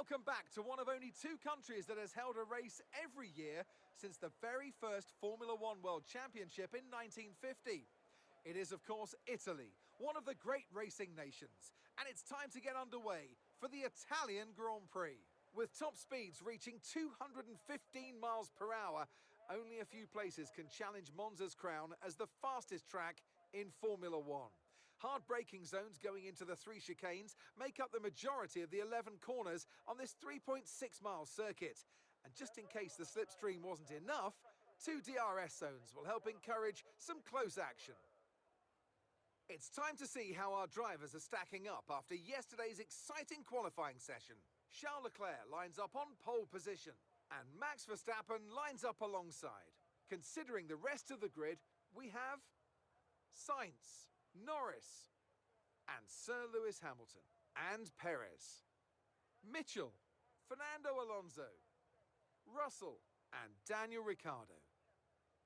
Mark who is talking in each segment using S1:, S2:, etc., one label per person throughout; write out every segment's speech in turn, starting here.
S1: Welcome back to one of only two countries that has held a race every year since the very first Formula One World Championship in 1950. It is, of course, Italy, one of the great racing nations, and it's time to get underway for the Italian Grand Prix. With top speeds reaching 215 miles per hour, only a few places can challenge Monza's crown as the fastest track in Formula One. Hard braking zones going into the 3 chicanes make up the majority of the 11 corners on this 3.6-mile circuit. And just in case the slipstream wasn't enough, 2 DRS zones will help encourage some close action. It's time to see how our drivers are stacking up after yesterday's exciting qualifying session. Charles Leclerc lines up on pole position, and Max Verstappen lines up alongside. Considering the rest of the grid, we have Sainz, Norris, and Sir Lewis Hamilton, and Perez, Mitchell, Fernando Alonso, Russell, and Daniel Ricciardo,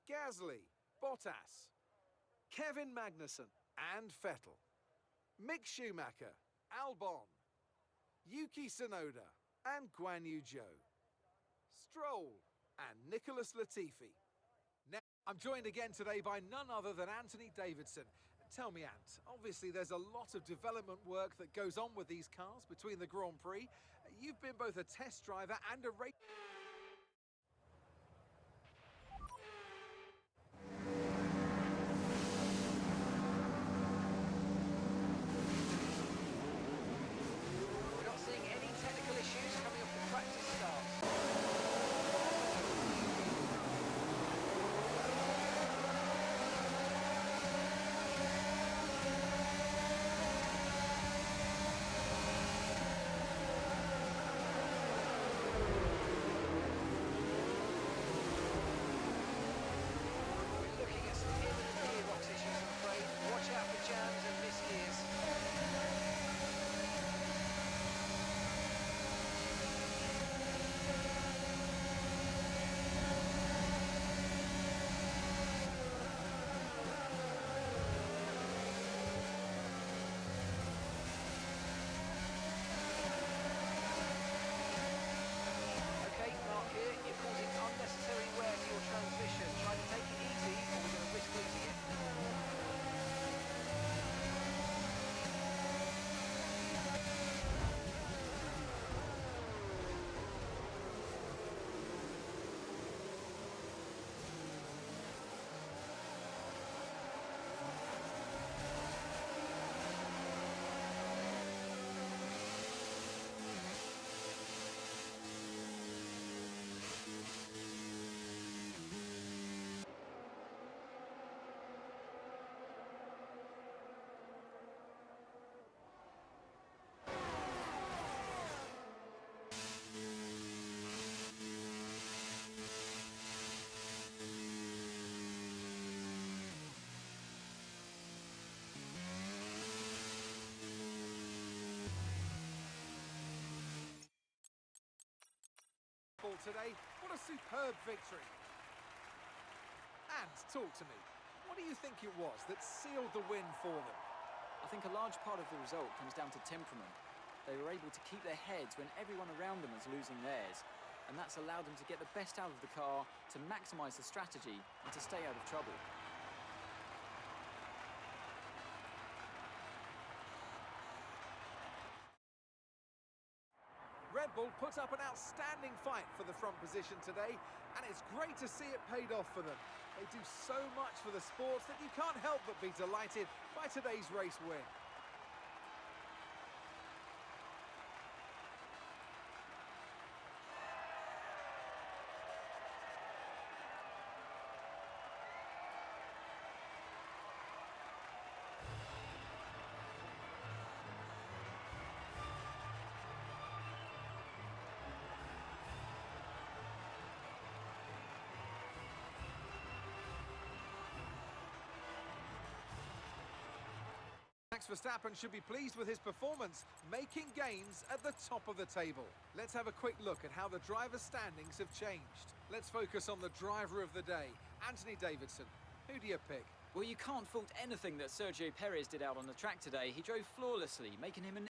S1: Gasly, Bottas, Kevin Magnussen, and Vettel, Mick Schumacher, Albon, Yuki Tsunoda, and Guan Yu Zhou, Stroll, and Nicholas Latifi. Now, I'm joined again today by none other than Anthony Davidson. Tell me, Ant, obviously there's a lot of development work that goes on with these cars between the Grand Prix. You've been both a test driver and a race.
S2: We're not seeing any technical issues coming off the practice start. Watch out for jams and misgears. Okay, Mark here, you're causing unnecessary wear to your transmission. Try to take it easy or we're going to risk losing it.
S1: Today, what a superb victory. And talk to me, what do you think it was that sealed the win for them?
S3: I think a large part of the result comes down to temperament. They were able to keep their heads when everyone around them was losing theirs, and that's allowed them to get the best out of the car, to maximise the strategy and to stay out of trouble.
S1: Red Bull put up an outstanding fight for the front position today, and it's great to see it paid off for them. They do so much for the sports that you can't help but be delighted by today's race win. Max Verstappen should be pleased with his performance, making gains at the top of the table. Let's have a quick look at how the driver's standings have changed. Let's focus on the driver of the day, Anthony Davidson. Who do you pick?
S3: Well, you can't fault anything that Sergio Perez did out on the track today. He drove flawlessly, making him an